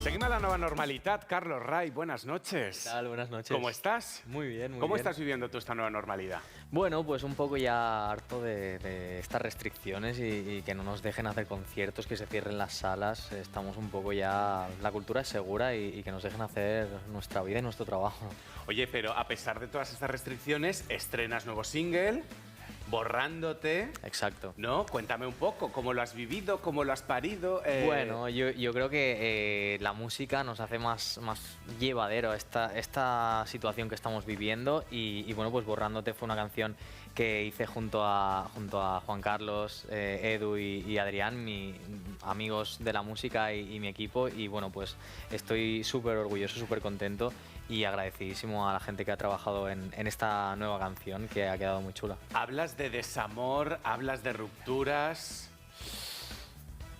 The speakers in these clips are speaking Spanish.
Seguim a la nova normalitat. Carlos Ray, buenas noches. ¿Qué tal? Buenas noches. ¿Cómo estás? Muy bien, muy ¿Cómo bien. estás viviendo tú esta nueva normalidad? Bueno, pues un poco ya harto de estas restricciones y que no nos dejen hacer conciertos, que se cierren las salas. Estamos un poco ya... La cultura es segura y que nos dejen hacer nuestra vida y nuestro trabajo. Oye, pero a pesar de todas estas restricciones, estrenas nuevo single, Borrándote, Exacto. ¿no? Cuéntame un poco, ¿cómo lo has vivido? ¿Cómo lo has parido? Bueno, yo creo que la música nos hace más llevadero esta situación que estamos viviendo y bueno, pues Borrándote fue una canción que hice junto a Juan Carlos, Edu y Adrián, amigos de la música y mi equipo, y bueno, pues estoy súper orgulloso, súper contento y agradecidísimo a la gente que ha trabajado en esta nueva canción, que ha quedado muy chula. Hablas de desamor, hablas de rupturas.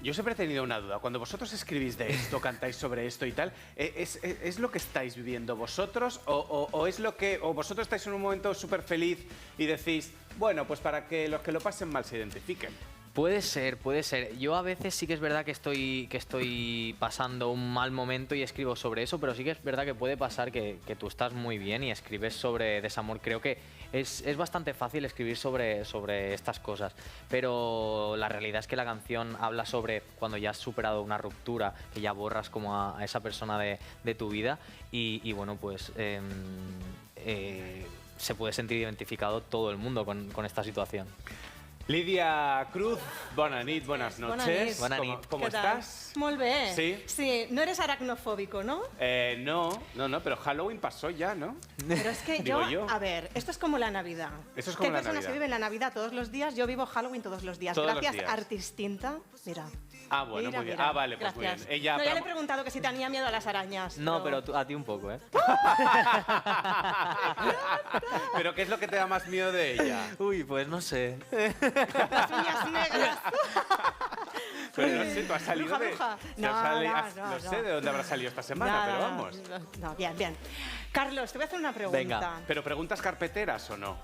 Yo siempre he tenido una duda. Cuando vosotros escribís de esto, cantáis sobre esto y tal, ¿es lo que estáis viviendo vosotros o es lo que... o vosotros estáis en un momento súper feliz y decís, bueno, pues para que los que lo pasen mal se identifiquen? Puede ser, puede ser. Yo a veces sí que es verdad que estoy pasando un mal momento y escribo sobre eso, pero sí que es verdad que puede pasar que tú estás muy bien y escribes sobre desamor. Creo que es bastante fácil escribir sobre estas cosas, pero la realidad es que la canción habla sobre cuando ya has superado una ruptura, que ya borras como a esa persona de tu vida y bueno, pues se puede sentir identificado todo el mundo con esta situación. Lidia Cruz, bona nit, buenas noches. Bona nit. ¿Cómo estás? Molt bé. Sí? Sí, no eres aracnofóbico, ¿no? No, pero Halloween pasó ya, ¿no? Pero es que Digo yo. a ver, esto es como la Navidad. Eso es como la hay personas Navidad. que viven la Navidad todos los días, yo vivo Halloween todos los días. Todos los Gracias, días. Artistinta. Mira. Ah, bueno, Mira, muy bien. mira. Ah, vale, pues muy Gracias. bien. Ella No, ya le he preguntado que si tenía miedo a las arañas. No, pero a ti un poco, ¿eh? ¿Pero qué es lo que te da más miedo de ella? Uy, pues no sé. Las uñas negras. Pero no sé, tú has salido Bruja, de... bruja. tú has sali- No, no sé de dónde habrás salido esta semana, pero vamos. No, bien, bien. Carlos, te voy a hacer una pregunta. Venga. ¿Pero preguntas carpeteras o no?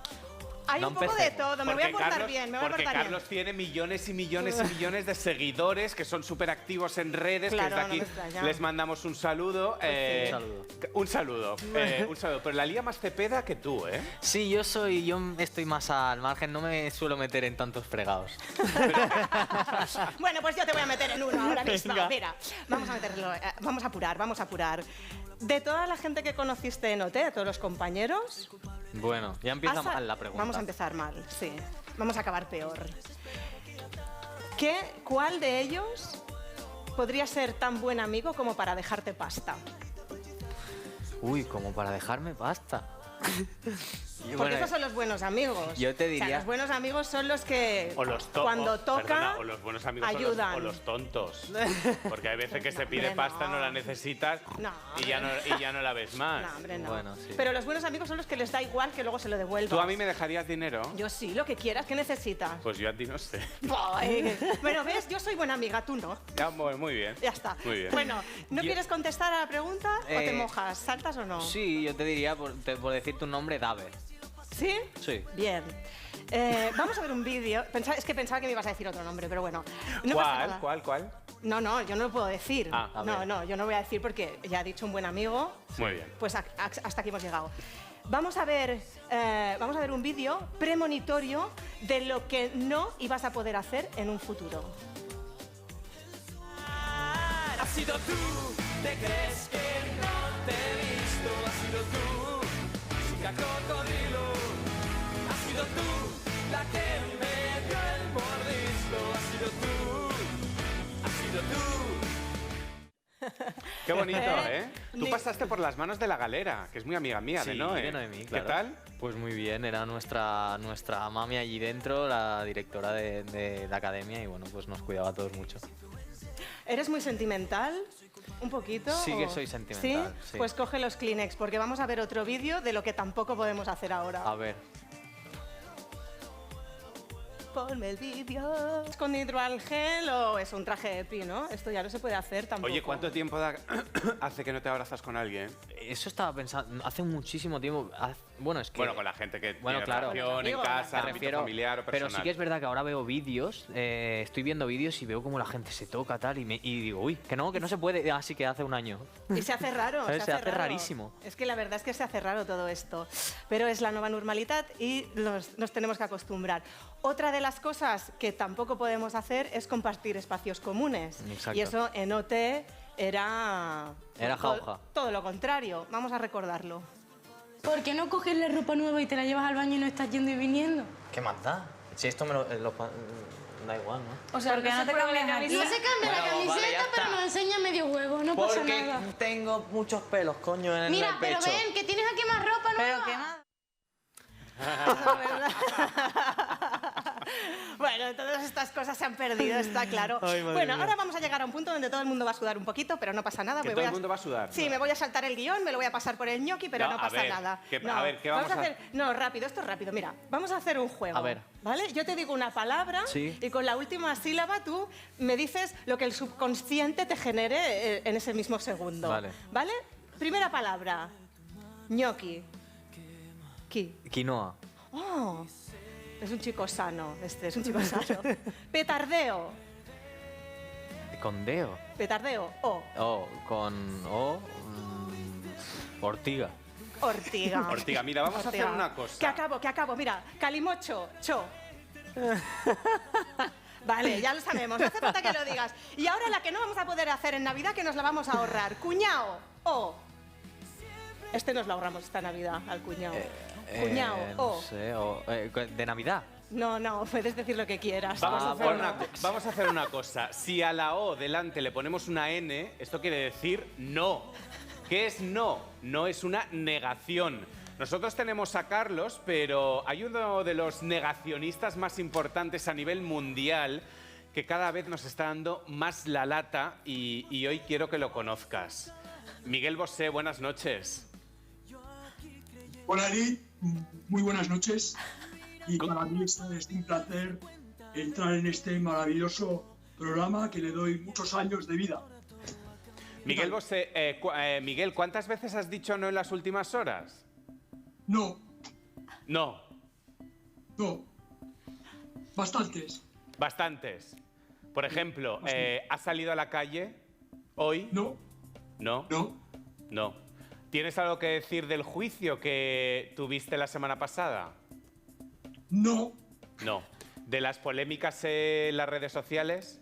Hay No un poco empecemos. de todo, me voy a portar Carlos, bien, me voy a porque portar Carlos bien. tiene millones y millones y millones de seguidores que son súper activos en redes, Claro, que no desde me aquí extraña. les mandamos un saludo. Un saludo. Un saludo. Un saludo. Pero la lía más cepeda que tú, ¿eh? Sí, yo estoy más al margen, no me suelo meter en tantos fregados. Bueno, pues yo te voy a meter en uno ahora mismo. Venga. Mira, vamos a meterlo, vamos a apurar. De toda la gente que conociste en OT, de todos los compañeros... Bueno, ya empieza has- mal la pregunta. Vamos a empezar mal, sí. Vamos a acabar peor. ¿Cuál de ellos podría ser tan buen amigo como para dejarte pasta? Uy, como para dejarme pasta. Y Porque bueno, esos son los buenos amigos. yo te O sea, diría- los buenos amigos son los que O los cuando toca perdona, o los buenos amigos ayudan. o los tontos. Porque hay veces que se pide Hombre, pasta, no no. la necesitas No, y ya no la ves más. No, hombre, no. Bueno, sí. Pero los buenos amigos son los que les da igual que luego se lo devuelvan. ¿Tú a mí me dejarías dinero? Yo sí, lo que quieras, ¿qué necesitas? Pues yo a ti no sé. Ay, bueno, ¿ves? Yo soy buena amiga, tú no. Ya, muy bien. Ya está. Muy bien. Bueno, ¿no Yo- quieres contestar a la pregunta o te Eh, mojas? ¿Saltas o no? Sí, yo te diría, por decir tu nombre, Dave. ¿Sí? Sí. Bien. Vamos a ver un vídeo. Es que pensaba que me ibas a decir otro nombre, pero bueno. No pasa nada. ¿Cuál? No, yo no lo puedo decir. Ah, a ver. No, yo no voy a decir porque ya ha dicho un buen amigo. Muy bien. Pues hasta aquí hemos llegado. Vamos a ver un vídeo premonitorio de lo que no ibas a poder hacer en un futuro. Has sido tú, te crees que no te he visto. Has sido tú, chica cocodrilo. Has sido tú, la que me dio el mordisco. Has sido tú, has sido tú. Qué bonito, ¿eh? Tú Ni- pasaste por las manos de la Galera, que es muy amiga mía, de Sí, Noé. de Noemí, claro. ¿Qué tal? Pues muy bien, era nuestra mami allí dentro, la directora de la academia y bueno, pues nos cuidaba a todos mucho. ¿Eres muy sentimental? ¿Un poquito? Sí que soy sentimental, sí. Pues coge los Kleenex, porque vamos a ver otro vídeo de lo que tampoco podemos hacer ahora. A ver. ponme el vídeo. ¿Es con hidroalgel o es un traje EPI, no? Esto ya no se puede hacer tampoco. Oye, ¿cuánto tiempo hace que no te abrazas con alguien? Eso estaba pensando, hace muchísimo tiempo. Bueno, es que. Bueno, con la gente que Bueno, tiene claro. relación en casa, Me ámbito refiero, familiar o personal. pero sí que es verdad que ahora veo vídeos, estoy viendo vídeos y veo como la gente se toca tal y digo, uy, que no se puede, así que hace un año. Y se hace raro. ¿Sabes? Se hace raro. rarísimo. Es que la verdad es que se hace raro todo esto. Pero es la nueva normalidad y nos tenemos que acostumbrar. Otra de las cosas que tampoco podemos hacer es compartir espacios comunes. Exacto. Y eso en OT era jauja. Todo lo contrario. Vamos a recordarlo. ¿Por qué no coges la ropa nueva y te la llevas al baño y no estás yendo y viniendo? ¿Qué más da? Si esto me da igual, ¿no? O sea, ¿Por qué no te cambias a ti? No se cambia la Bueno, camiseta, vale, ya pero está. nos enseña medio huevo, no pasa Porque nada. tengo muchos pelos, coño, en Mira, el pero pecho. ven, que tienes aquí más ropa nueva. Pero que nada. Bueno, todas estas cosas se han perdido, está claro. Ay, madre Bueno, mía. ahora vamos a llegar a un punto donde todo el mundo va a sudar un poquito, pero no pasa nada. ¿Que me todo voy el mundo va a sudar? Sí, me voy a saltar el guión, me lo voy a pasar por el ñoqui, pero No, no a pasa ver, nada. a ver, ¿qué vamos a hacer? No, rápido, esto es rápido. Mira, vamos a hacer un juego. A ver. ¿Vale? Yo te digo una palabra Sí. y con la última sílaba tú me dices lo que el subconsciente te genere en ese mismo segundo. Vale. ¿Vale? Primera palabra. Ñoqui. Quinoa. Oh, es un chico sano, es un chico sano. Petardeo. Con deo. Petardeo. O. Con ortiga. Ortiga. Ortiga, mira, vamos a hacer una cosa. Que acabo. Mira, calimocho. Cho. Vale, ya lo sabemos. No hace falta que lo digas. Y ahora la que no vamos a poder hacer en Navidad, que nos la vamos a ahorrar. Cuñao. O. Este nos lo ahorramos esta Navidad, al cuñao. Cuñao. No O. sé, de Navidad. No, puedes decir lo que quieras. Vamos, Vamos a a hacer hacerlo. vamos a hacer una cosa. Si a la O delante le ponemos una N, esto quiere decir no. ¿Qué es no? No es una negación. Nosotros tenemos a Carlos, pero hay uno de los negacionistas más importantes a nivel mundial que cada vez nos está dando más la lata y hoy quiero que lo conozcas. Miguel Bosé, buenas noches. Hola Eli, muy buenas noches. Y para mí es un placer entrar en este maravilloso programa que le doy muchos años de vida. Miguel Bosé, Miguel, ¿cuántas veces has dicho no en las últimas horas? No, No, bastantes. bastantes. Por ejemplo, ¿has salido a la calle hoy? No, No. no, No. ¿Tienes algo que decir del juicio que tuviste la semana pasada? no, No. ¿De las polémicas en las redes sociales?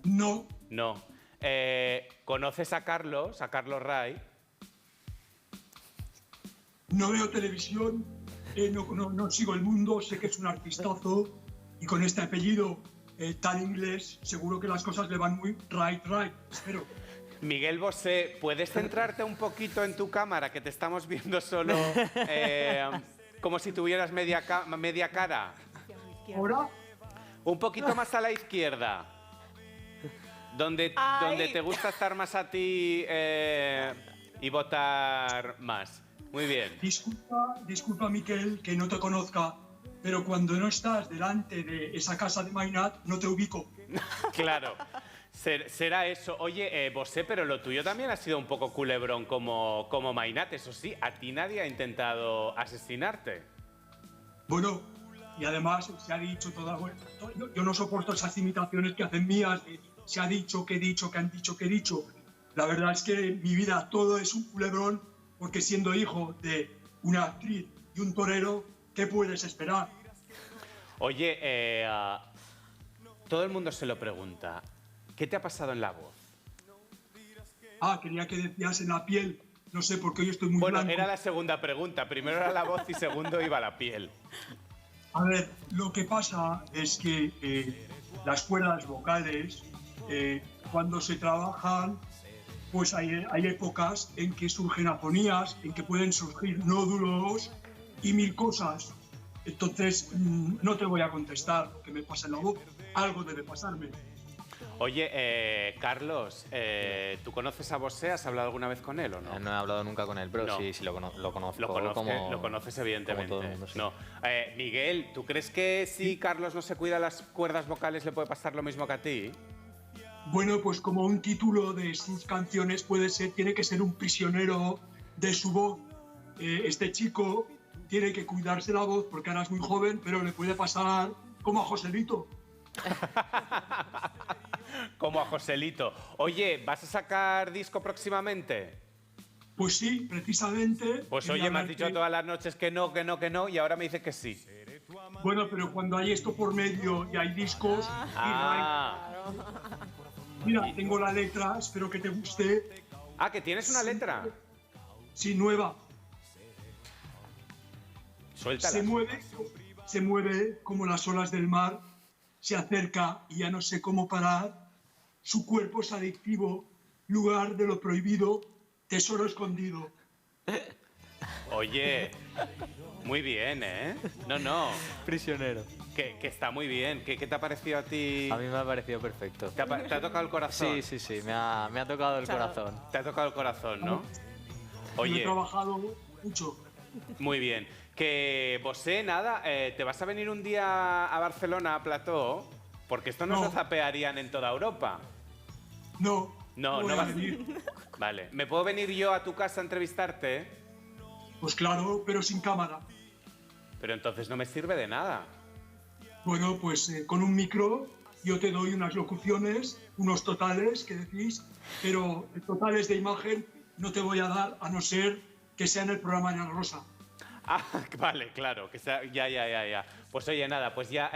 no, No. ¿Conoces a Carlos Ray? no veo televisión, no sigo el mundo, sé que es un artistazo y con este apellido tan inglés seguro que las cosas le van muy right, espero. Miguel Bosé, ¿puedes centrarte un poquito en tu cámara, que te estamos viendo solo como si tuvieras media cara? Ahora, Un poquito más a la izquierda. Donde Ay. te gusta estar más a ti y votar más. Muy bien. disculpa Miquel que no te conozca, pero cuando no estás delante de esa casa de Mainat no te ubico. Claro. Será eso. Oye, Bosé, pero lo tuyo también ha sido un poco culebrón como Mainat. Eso sí, a ti nadie ha intentado asesinarte. Bueno, y además se ha dicho yo no soporto esas imitaciones que hacen mías, se ha dicho, que he dicho, que han dicho, que he dicho. La verdad es que mi vida todo es un culebrón, porque siendo hijo de una actriz y un torero, ¿qué puedes esperar? Oye, todo el mundo se lo pregunta. ¿Qué te ha pasado en la voz? Quería que decías en la piel, no sé, porque hoy estoy muy Bueno, blanco. era la segunda pregunta. Primero era la voz y segundo iba la piel. A ver, lo que pasa es que las cuerdas vocales, cuando se trabajan, pues hay épocas en que surgen afonías, en que pueden surgir nódulos y mil cosas. Entonces, no te voy a contestar lo que me pasa en la voz, algo debe pasarme. Oye, Carlos, ¿tú conoces a Bosé? ¿Has hablado alguna vez con él o no? No he hablado nunca con él, pero No. sí lo conozco. Lo conoces evidentemente. como todo el mundo, sí. No. Miguel, ¿tú crees que si Carlos no se cuida las cuerdas vocales le puede pasar lo mismo que a ti? Bueno, pues como un título de sus canciones puede ser, tiene que ser un prisionero de su voz. Este chico tiene que cuidarse la voz porque ahora es muy joven, pero le puede pasar como a Joselito. Como a Joselito. Oye, ¿vas a sacar disco próximamente? Pues sí, precisamente. Pues quería oye, me has hablarte- dicho todas las noches que no, y ahora me dices que sí. Bueno, pero cuando hay esto por medio y hay discos, mira, tengo la letra, espero que te guste. Que tienes una letra. Sí, nueva. Suéltala. Se mueve como las olas del mar, se acerca y ya no sé cómo parar. Su cuerpo es adictivo, lugar de lo prohibido, tesoro escondido. Oye, muy bien, ¿eh? No, Prisionero. que está muy bien. ¿Qué te ha parecido a ti? A mí me ha parecido perfecto. ¿Te ha tocado el corazón? Sí, me ha tocado el Claro. corazón. Te ha tocado el corazón, ¿no? Yo he Oye, trabajado mucho. muy bien. Que, Bosé, nada, ¿te vas a venir un día a Barcelona, a Plató? Porque esto no No. se zapearían en toda Europa. No, No voy a vas. venir. Vale. ¿Me puedo venir yo a tu casa a entrevistarte? Pues claro, pero sin cámara. Pero entonces no me sirve de nada. Bueno, pues con un micro yo te doy unas locuciones, unos totales que decís, pero totales de imagen no te voy a dar a no ser que sea en el programa de Ana Rosa. Vale, claro. Que sea, ya. Pues oye, nada, pues ya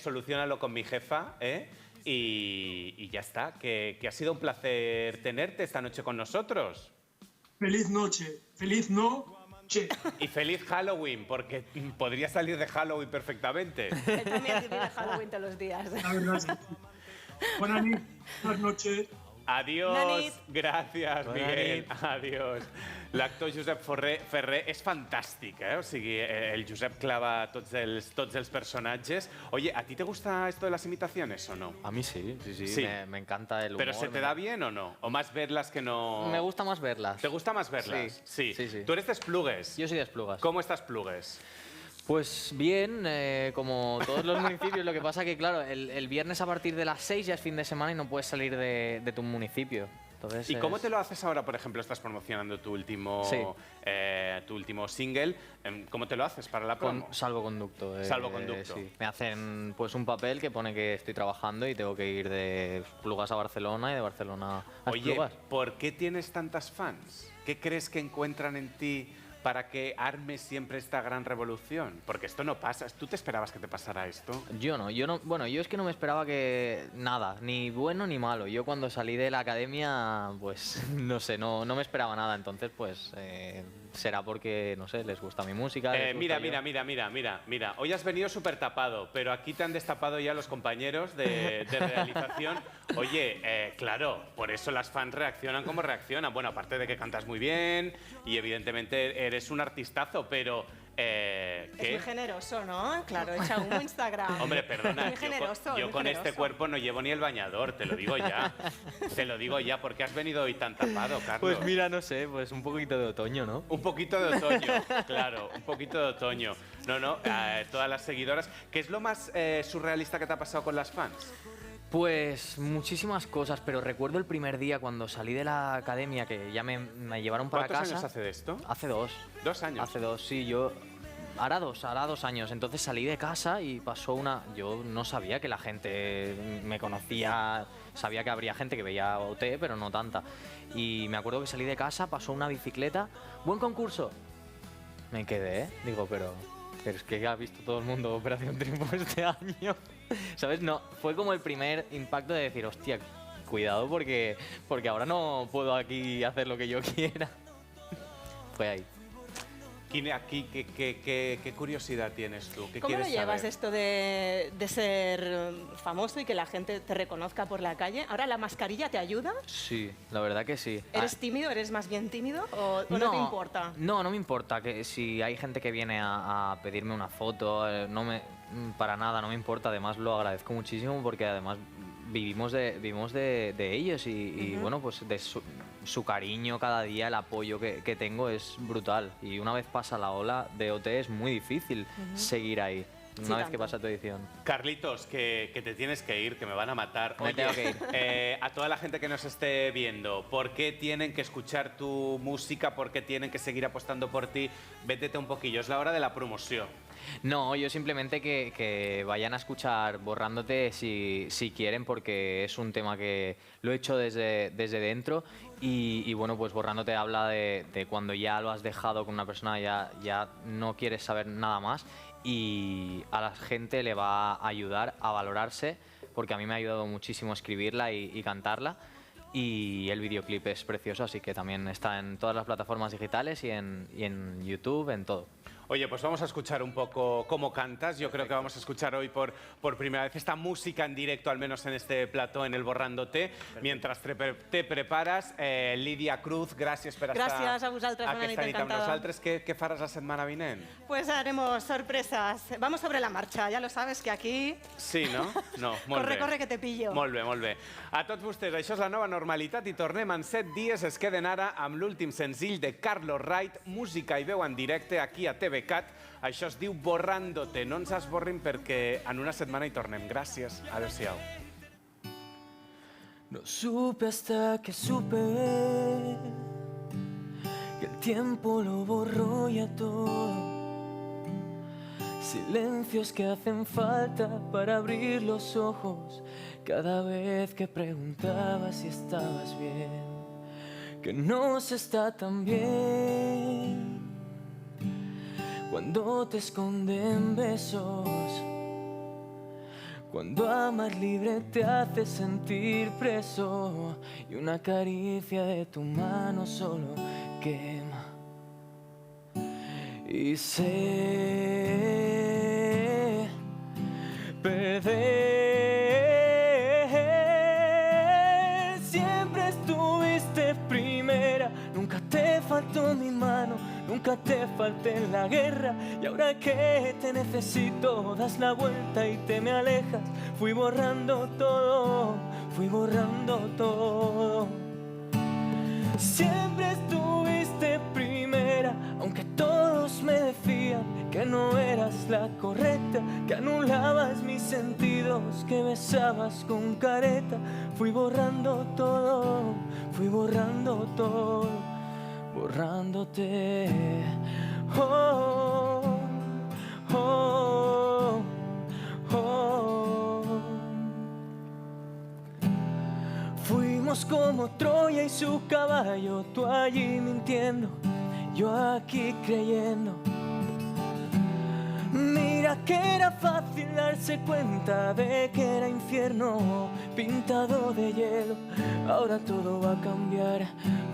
solucionalo con mi jefa, ¿eh? Y ya está. Que ha sido un placer tenerte esta noche con nosotros. Feliz noche, feliz noche. Y feliz Halloween, porque podría salir de Halloween perfectamente. Él también vive Halloween todos los días. La verdad es que sí. Buenas noches. Adiós. Bona nit. Gràcies, Bona Miguel. nit. Adiós. L'actor Josep Ferrer és fantàstic, ¿eh? O sigui, el Josep clava tots els personatges. Oye, ¿a ti te gusta esto de las imitaciones o no? A mí sí. Sí. Me encanta el humor. ¿Pero se te da bien o no? ¿O más verlas que no...? Me gusta más verlas. ¿Te gusta más verlas? Sí. Sí. Tú eres de Esplugues. Yo soy de Esplugas. ¿Cómo estás, Esplugues? Pues bien, como todos los municipios, lo que pasa que, claro, el viernes a partir de las 6 ya es fin de semana y no puedes salir de tu municipio. Entonces, ¿Y cómo te lo haces ahora, por ejemplo, estás promocionando tu último single? ¿Cómo te lo haces para la promo? Con salvoconducto. Salvoconducto. Sí. Me hacen pues un papel que pone que estoy trabajando y tengo que ir de Esplugas a Barcelona y de Barcelona a Oye, Esplugas. ¿por qué tienes tantas fans? ¿Qué crees que encuentran en ti para que armes siempre esta gran revolución? Porque esto no pasa. ¿Tú te esperabas que te pasara esto? Yo no, bueno, yo es que no me esperaba que nada, ni bueno ni malo. Yo cuando salí de la academia, pues no sé, no me esperaba nada. Entonces, pues será porque, no sé, les gusta mi música. les gusta Mira. Hoy has venido súper tapado, pero aquí te han destapado ya los compañeros de realización. Oye, claro, por eso las fans reaccionan como reaccionan. Bueno, aparte de que cantas muy bien y evidentemente eres un artistazo, pero... Es muy generoso, ¿no? Claro, echa humo Instagram. Hombre, perdona, Muy generoso, yo muy con este generoso. cuerpo no llevo ni el bañador, te lo digo ya. Te lo digo ya, ¿por qué has venido hoy tan tapado, Carlos? Pues mira, no sé, pues un poquito de otoño, ¿no? Un poquito de otoño, claro, un poquito de otoño. No, todas las seguidoras. ¿Qué es lo más surrealista que te ha pasado con las fans? Pues muchísimas cosas, pero recuerdo el primer día cuando salí de la academia que ya me llevaron para ¿Cuántos casa. años hace de esto? Hace 2. 2 años. Hace 2, sí, yo... Hará dos años. Entonces salí de casa y pasó una... Yo no sabía que la gente me conocía, sabía que habría gente que veía OT, pero no tanta. Y me acuerdo que salí de casa, pasó una bicicleta, ¡buen concurso! Me quedé, digo, pero es que ha visto todo el mundo Operación Triunfo este año. ¿Sabes? No, fue como el primer impacto de decir, hostia, cuidado porque ahora no puedo aquí hacer lo que yo quiera. Fue ahí. ¿Qué curiosidad tienes tú? ¿Qué ¿Cómo lo quieres llevas saber? esto de ser famoso y que la gente te reconozca por la calle? ¿Ahora la mascarilla te ayuda? Sí, la verdad que sí. ¿Eres tímido? ¿Eres más bien tímido? ¿O no te importa? No me importa. Que si hay gente que viene a pedirme una foto, para nada, no me importa. Además, lo agradezco muchísimo porque además vivimos de ellos y bueno, pues de su cariño cada día, el apoyo que tengo es brutal. Y una vez pasa la ola de OT es muy difícil seguir ahí. Una vez que pasa tu edición. Carlitos, que te tienes que ir, que me van a matar. Me tengo que ir. A toda la gente que nos esté viendo, ¿por qué tienen que escuchar tu música? ¿Por qué tienen que seguir apostando por ti? Vétete un poquillo, es la hora de la promoción. No, yo simplemente que vayan a escuchar Borrándote si quieren, porque es un tema que lo he hecho desde dentro y bueno, pues Borrándote habla de cuando ya lo has dejado con una persona, ya no quieres saber nada más, y a la gente le va a ayudar a valorarse, porque a mí me ha ayudado muchísimo escribirla y cantarla. Y el videoclip es precioso, así que también está en todas las plataformas digitales y en YouTube, en todo. Oye, pues vamos a escuchar un poco cómo cantas. Yo creo que vamos a escuchar hoy por primera vez esta música en directo, al menos en este plató, en el Borrándote. Mientras te preparas, Lídia Cruz, gràcies per estar Gràcies a vosaltres, una nit aquesta nit amb encantada. nosaltres. Què faràs la setmana vinent? Pues haremos sorpresas. Vamos sobre la marcha, ya lo sabes que aquí... Sí, no? No, molt Corre, bé. corre, que te pillo. Molt bé, molt bé. A tots vostès, això és la nova normalitat i tornem en 7 dies. Es queden ara amb l'últim senzill de Carlos Wright, música i veu en directe aquí a TVCAT. Això es diu Borrándote. No ens esborrin perquè en una setmana hi tornem. Gràcies. Adéu-siau. No supe hasta que supe que el tiempo lo borró ya todo. Silencios que hacen falta para abrir los ojos cada vez que preguntaba si estabas bien, que no se está tan bien cuando te esconden besos, cuando amar libre te hace sentir preso y una caricia de tu mano solo quema. Y sé perder. Siempre estuviste primera, nunca te faltó mi mano, nunca te falté en la guerra. Y ahora que te necesito das la vuelta y te me alejas. Fui borrando todo, fui borrando todo. Siempre estuviste primera, aunque todos me decían que no eras la correcta, que anulabas mis sentidos, que besabas con careta. Fui borrando todo, fui borrando todo, borrándote. Oh, oh, oh. Fuimos como Troya y su caballo, tú allí mintiendo, yo aquí creyendo. Mira que era fácil darse cuenta de que era infierno pintado de hielo. Ahora todo va a cambiar,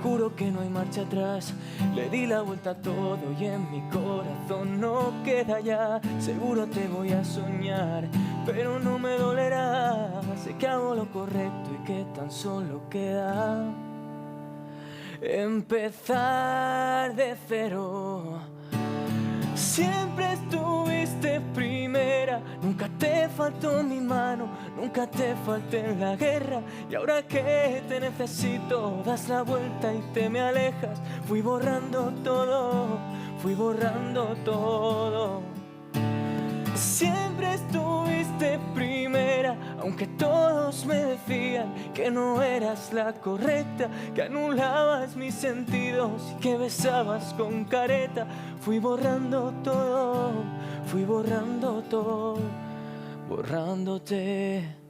juro que no hay marcha atrás. Le di la vuelta a todo y en mi corazón no queda ya. Seguro te voy a soñar, pero no me dolerá. Sé que hago lo correcto y que tan solo queda empezar de cero. Siempre estuviste primera, nunca te faltó mi mano, nunca te falté en la guerra. Y ahora que te necesito das la vuelta y te me alejas. Fui borrando todo, fui borrando todo. Siempre estuviste primera, aunque todos me decían que no eras la correcta, que anulabas mis sentidos y que besabas con careta. Fui borrando todo, fui borrando todo, borrándote.